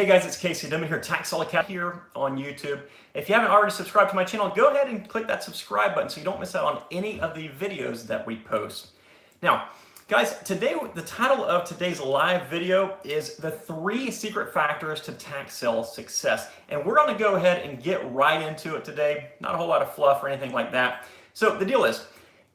Hey guys, it's Casey Dimon here, Tax Academy here on YouTube. If you haven't already subscribed to my channel, go ahead and click that subscribe button so you don't miss out on any of the videos that we post. Now, guys, today the title of today's live video is the 3 secret factors to tax sale success. And we're going to go ahead and get right into it today. Not a whole lot of fluff or anything like that. So the deal is,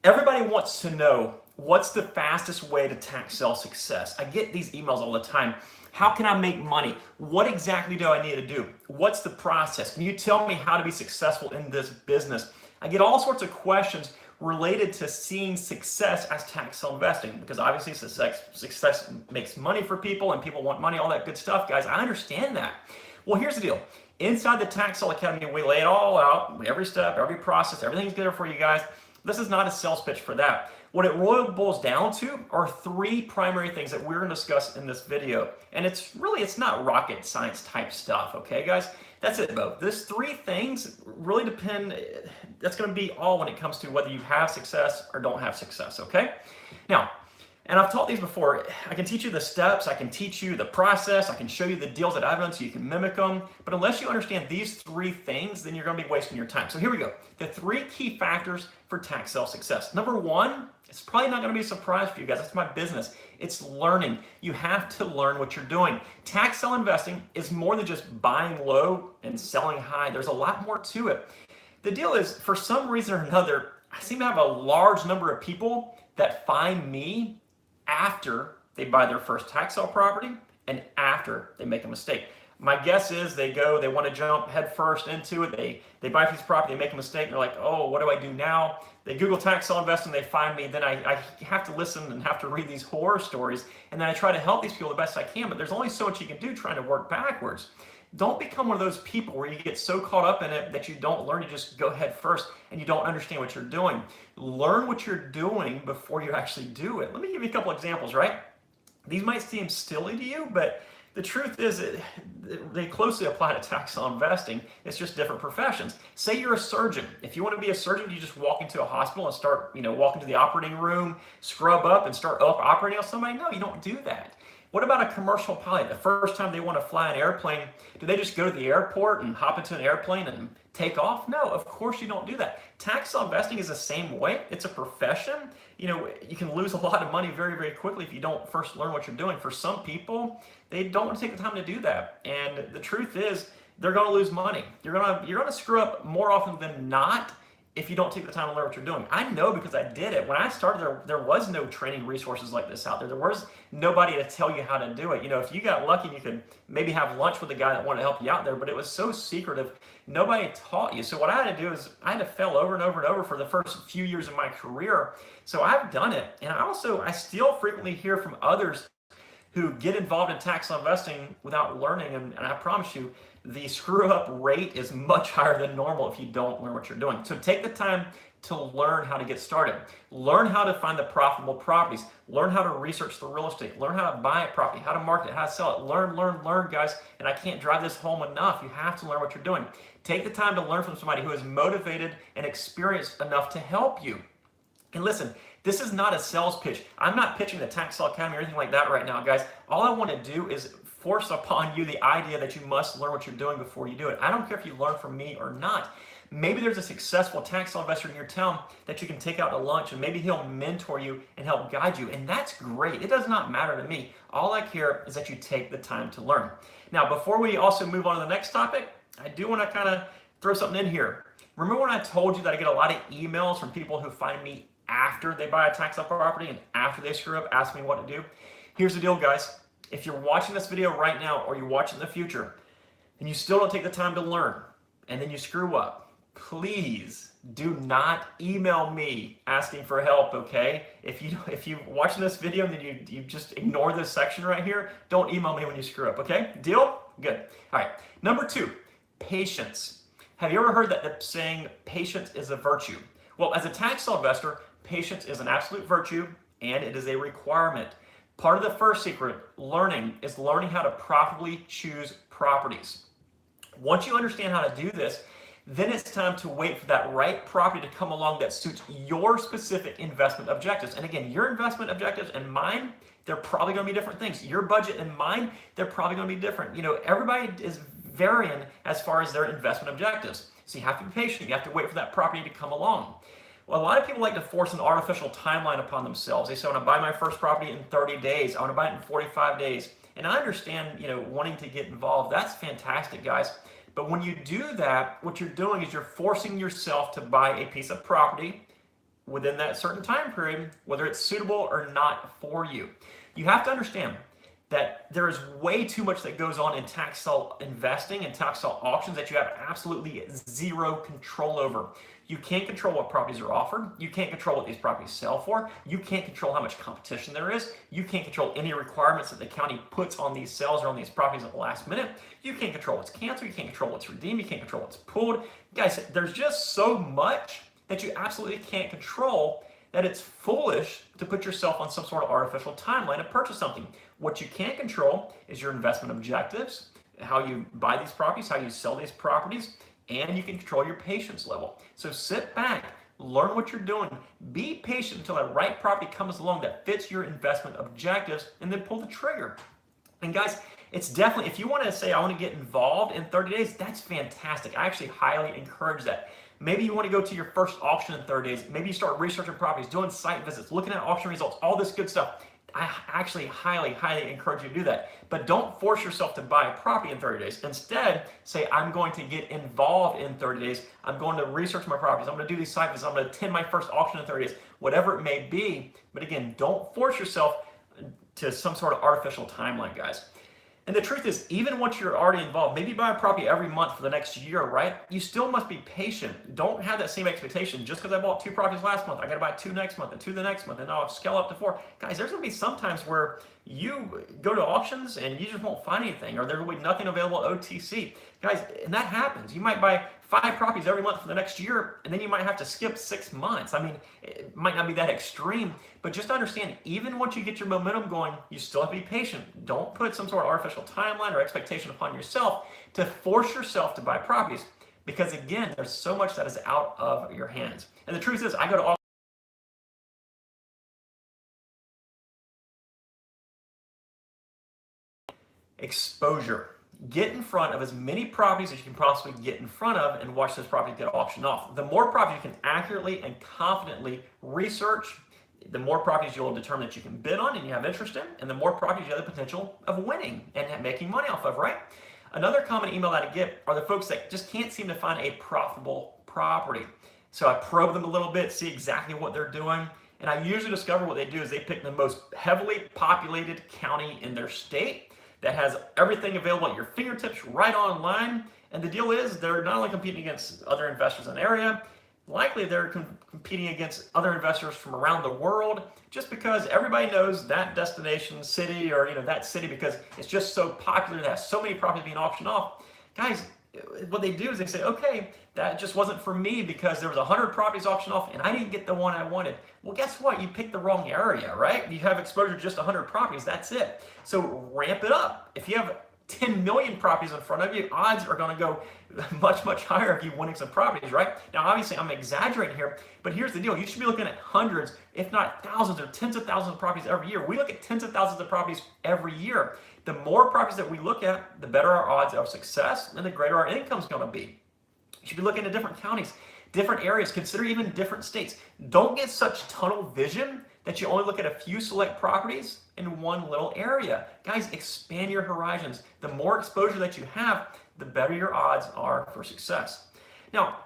everybody wants to know what's the fastest way to tax sale success. I get these emails all the time. How can I make money? What exactly do I need to do? What's the process? Can you tell me how to be successful in this business? I get all sorts of questions related to seeing success as tax sale investing, because obviously success makes money for people and people want money, all that good stuff, guys. I understand that. Well, here's the deal. Inside the Tax Sale Academy, we lay it all out, every step, every process, everything's there for you guys. This is not a sales pitch for that. What it really boils down to are 3 primary things that we're going to discuss in this video. And it's not rocket science type stuff, okay, guys? That's it, though. These 3 things really depend, that's going to be all when it comes to whether you have success or don't have success, okay? Now, and I've taught these before. I can teach you the steps, I can teach you the process, I can show you the deals that I've done so you can mimic them. But unless you understand these 3 things, then you're going to be wasting your time. So here we go. The 3 key factors for tax sale success. Number 1, it's probably not going to be a surprise for you guys. That's my business. It's learning. You have to learn what you're doing. Tax sale investing is more than just buying low and selling high. There's a lot more to it. The deal is, for some reason or another, I seem to have a large number of people that find me after they buy their first tax sale property and after they make a mistake. My guess is they want to jump head first into it. They buy a piece of property, they make a mistake, and they're like, oh, what do I do now? They Google tax sale investing, they find me. Then I have to listen and have to read these horror stories. And then I try to help these people the best I can, but there's only so much you can do trying to work backwards. Don't become one of those people where you get so caught up in it that you don't learn. You just go head first and you don't understand what you're doing. Learn what you're doing before you actually do it. Let me give you a couple examples, right? These might seem silly to you, but the truth is they closely apply to tax sale investing. It's just different professions. Say you're a surgeon. If you want to be a surgeon, you just walk into a hospital and start, walk into the operating room, scrub up and start operating on somebody. No, you don't do that. What about a commercial pilot? The first time they want to fly an airplane, do they just go to the airport and hop into an airplane and take off? No, of course you don't do that. Tax sale investing is the same way. It's a profession. You can lose a lot of money very, very quickly if you don't first learn what you're doing. For some people, they don't want to take the time to do that. And the truth is, they're going to lose money. You're going to screw up more often than not if you don't take the time to learn what you're doing. I know because I did it. When I started, there was no training resources like this out there. There was nobody to tell you how to do it. If you got lucky, you could maybe have lunch with a guy that wanted to help you out there, but it was so secretive. Nobody taught you. So what I had to do is I had to fail over and over and over for the first few years of my career. So I've done it. And I still frequently hear from others who get involved in tax sale investing without learning. And I promise you, the screw up rate is much higher than normal if you don't learn what you're doing. So take the time to learn how to get started. Learn how to find the profitable properties. Learn how to research the real estate. Learn how to buy a property, how to market it, how to sell it. Learn, guys. And I can't drive this home enough. You have to learn what you're doing. Take the time to learn from somebody who is motivated and experienced enough to help you. And listen, this is not a sales pitch. I'm not pitching the Tax Sale Academy or anything like that right now, guys. All I want to do is force upon you the idea that you must learn what you're doing before you do it. I don't care if you learn from me or not. Maybe there's a successful tax sale investor in your town that you can take out to lunch, and maybe he'll mentor you and help guide you. And that's great. It does not matter to me. All I care is that you take the time to learn. Now, before we also move on to the next topic, I do want to kind of throw something in here. Remember when I told you that I get a lot of emails from people who find me after they buy a tax sale property and after they screw up, ask me what to do? Here's the deal, guys. If you're watching this video right now or you're watching in the future and you still don't take the time to learn and then you screw up, please do not email me asking for help, okay? If you're watching this video and then you just ignore this section right here, don't email me when you screw up, okay? Deal? Good. All right. Number 2, patience. Have you ever heard that saying, patience is a virtue? Well, as a tax sale investor, patience is an absolute virtue and it is a requirement. Part of the first secret, learning, is learning how to profitably choose properties. Once you understand how to do this, then it's time to wait for that right property to come along that suits your specific investment objectives. And again, your investment objectives and mine, they're probably going to be different things. Your budget and mine, they're probably going to be different. Everybody is varying as far as their investment objectives. So you have to be patient. You have to wait for that property to come along. Well, a lot of people like to force an artificial timeline upon themselves. They say, I want to buy my first property in 30 days. I want to buy it in 45 days. And I understand, wanting to get involved. That's fantastic, guys. But when you do that, what you're doing is you're forcing yourself to buy a piece of property within that certain time period, whether it's suitable or not for you. You have to understand that there is way too much that goes on in tax sale investing and tax sale auctions that you have absolutely zero control over. You can't control what properties are offered. You can't control what these properties sell for. You can't control how much competition there is. You can't control any requirements that the county puts on these sales or on these properties at the last minute. You can't control what's canceled. You can't control what's redeemed. You can't control what's pulled. Guys, there's just so much that you absolutely can't control that it's foolish to put yourself on some sort of artificial timeline to purchase something. What you can control is your investment objectives, how you buy these properties, how you sell these properties, and you can control your patience level. So sit back, learn what you're doing, be patient until the right property comes along that fits your investment objectives, and then pull the trigger. And guys, it's definitely, if you want to say, I want to get involved in 30 days, that's fantastic. I actually highly encourage that. Maybe you want to go to your first auction in 30 days. Maybe you start researching properties, doing site visits, looking at auction results, all this good stuff. I actually highly, highly encourage you to do that. But don't force yourself to buy a property in 30 days. Instead, say, I'm going to get involved in 30 days. I'm going to research my properties. I'm going to do these site visits. I'm going to attend my first auction in 30 days, whatever it may be. But again, don't force yourself to some sort of artificial timeline, guys. And the truth is, even once you're already involved, maybe you buy a property every month for the next year, right? You still must be patient. Don't have that same expectation. Just because I bought 2 properties last month, I got to buy 2 next month and 2 the next month, and now I'll scale up to 4. Guys, there's going to be some times where you go to auctions and you just won't find anything, or there will be nothing available at OTC. Guys, and that happens. You might buy 5 properties every month for the next year, and then you might have to skip 6 months. I mean, it might not be that extreme, but just understand, even once you get your momentum going, you still have to be patient. Don't put some sort of artificial timeline or expectation upon yourself to force yourself to buy properties, because again, there's so much that is out of your hands. And the truth is, I go to all exposure. Get in front of as many properties as you can possibly get in front of and watch those properties get auctioned off. The more properties you can accurately and confidently research, the more properties you'll determine that you can bid on and you have interest in, and the more properties you have the potential of winning and making money off of, right? Another common email that I get are the folks that just can't seem to find a profitable property. So I probe them a little bit, see exactly what they're doing, and I usually discover what they do is they pick the most heavily populated county in their state that has everything available at your fingertips right online. And the deal is they're not only competing against other investors in the area, likely they're competing against other investors from around the world, just because everybody knows that destination city, or that city, because it's just so popular, that has so many properties being auctioned off. Guys, what they do is they say, okay, that just wasn't for me because there was 100 properties auctioned off and I didn't get the one I wanted. Well, guess what? You picked the wrong area, right? You have exposure to just 100 properties. That's it. So ramp it up. If you have 10 million properties in front of you, odds are going to go much, much higher if you're winning some properties, right? Now, obviously, I'm exaggerating here, but here's the deal. You should be looking at hundreds, if not thousands or tens of thousands of properties every year. We look at tens of thousands of properties every year. The more properties that we look at, the better our odds of success and the greater our income is going to be. You should be looking at different counties, different areas, consider even different states. Don't get such tunnel vision that you only look at a few select properties in one little area. Guys, expand your horizons. The more exposure that you have, the better your odds are for success. Now,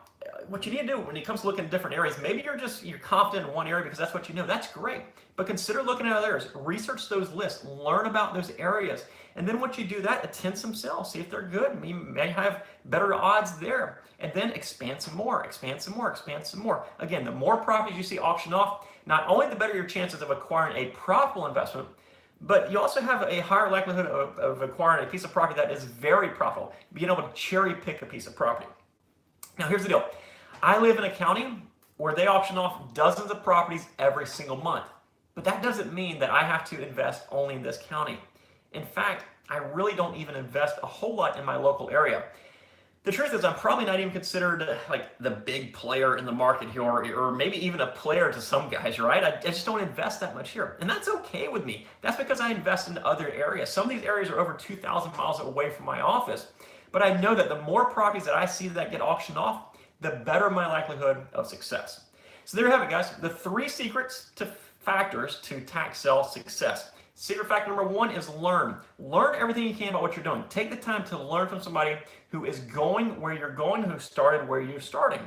what you need to do when it comes to looking at different areas, maybe you're confident in one area because that's what you know. That's great. But consider looking at other areas. Research those lists. Learn about those areas. And then once you do that, attend some sales. See if they're good. You may have better odds there. And then expand some more, expand some more, expand some more. Again, the more properties you see auction off, not only the better your chances of acquiring a profitable investment, but you also have a higher likelihood of acquiring a piece of property that is very profitable, being able to cherry pick a piece of property. Now, here's the deal. I live in a county where they auction off dozens of properties every single month. But that doesn't mean that I have to invest only in this county. In fact, I really don't even invest a whole lot in my local area. The truth is, I'm probably not even considered like the big player in the market here, or maybe even a player to some guys, right? I just don't invest that much here. And that's okay with me. That's because I invest in other areas. Some of these areas are over 2,000 miles away from my office. But I know that the more properties that I see that get auctioned off, the better my likelihood of success. So there you have it, guys. The 3 secrets to factors to tax sale success. Secret factor number 1 is learn. Learn everything you can about what you're doing. Take the time to learn from somebody who is going where you're going, who started where you're starting.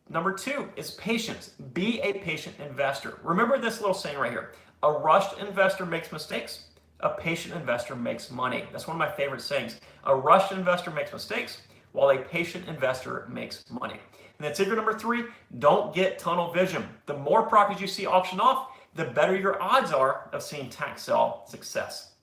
Number 2 is patience. Be a patient investor. Remember this little saying right here. A rushed investor makes mistakes. A patient investor makes money. That's one of my favorite sayings. A rushed investor makes mistakes, while a patient investor makes money. And then secret number 3, don't get tunnel vision. The more properties you see auctioned off, the better your odds are of seeing tax sale success.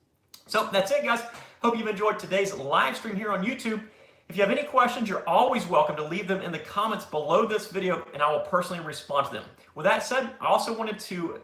So that's it, guys. Hope you've enjoyed today's live stream here on YouTube. If you have any questions, you're always welcome to leave them in the comments below this video, and I will personally respond to them. With that said, I also wanted to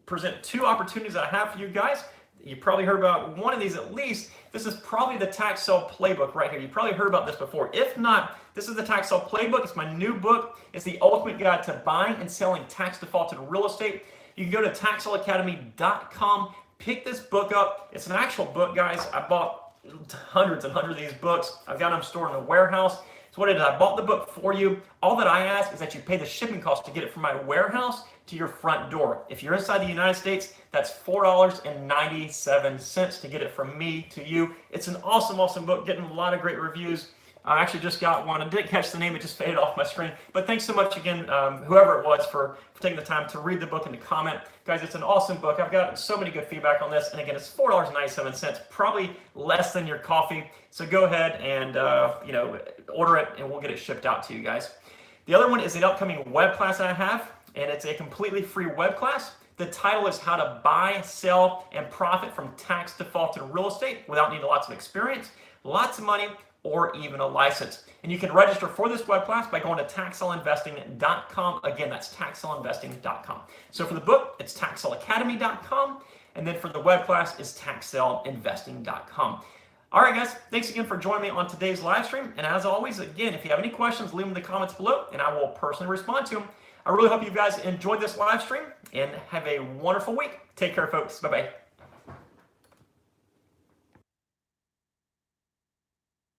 present 2 opportunities that I have for you guys. You probably heard about one of these at least. This is probably the tax sale playbook right here. You probably heard about this before. If not, this is the tax sale playbook. It's my new book. It's the ultimate guide to buying and selling tax defaulted real estate. You can go to taxsaleacademy.com, pick this book up. It's an actual book, guys. I bought hundreds and hundreds of these books. I've got them stored in a warehouse. So what I did, I bought the book for you. All that I ask is that you pay the shipping cost to get it from my warehouse to your front door. If you're inside the United States, that's $4.97 to get it from me to you. It's an awesome, awesome book, getting a lot of great reviews. I actually just got one. I didn't catch the name. It just faded off my screen. But thanks so much again, whoever it was, for taking the time to read the book and to comment. Guys, it's an awesome book. I've got so many good feedback on this. And again, it's $4.97, probably less than your coffee. So go ahead and order it, and we'll get it shipped out to you guys. The other one is an upcoming web class that I have, and it's a completely free web class. The title is How to Buy, Sell, and Profit from Tax Defaulted Real Estate Without Needing Lots of Experience, Lots of Money, or even a license. And you can register for this web class by going to taxsaleinvesting.com. Again, that's taxsaleinvesting.com. So for the book, it's taxsalacademy.com. And then for the web class, it's taxsaleinvesting.com. All right, guys, thanks again for joining me on today's live stream. And as always, again, if you have any questions, leave them in the comments below, and I will personally respond to them. I really hope you guys enjoyed this live stream, and have a wonderful week. Take care, folks. Bye-bye.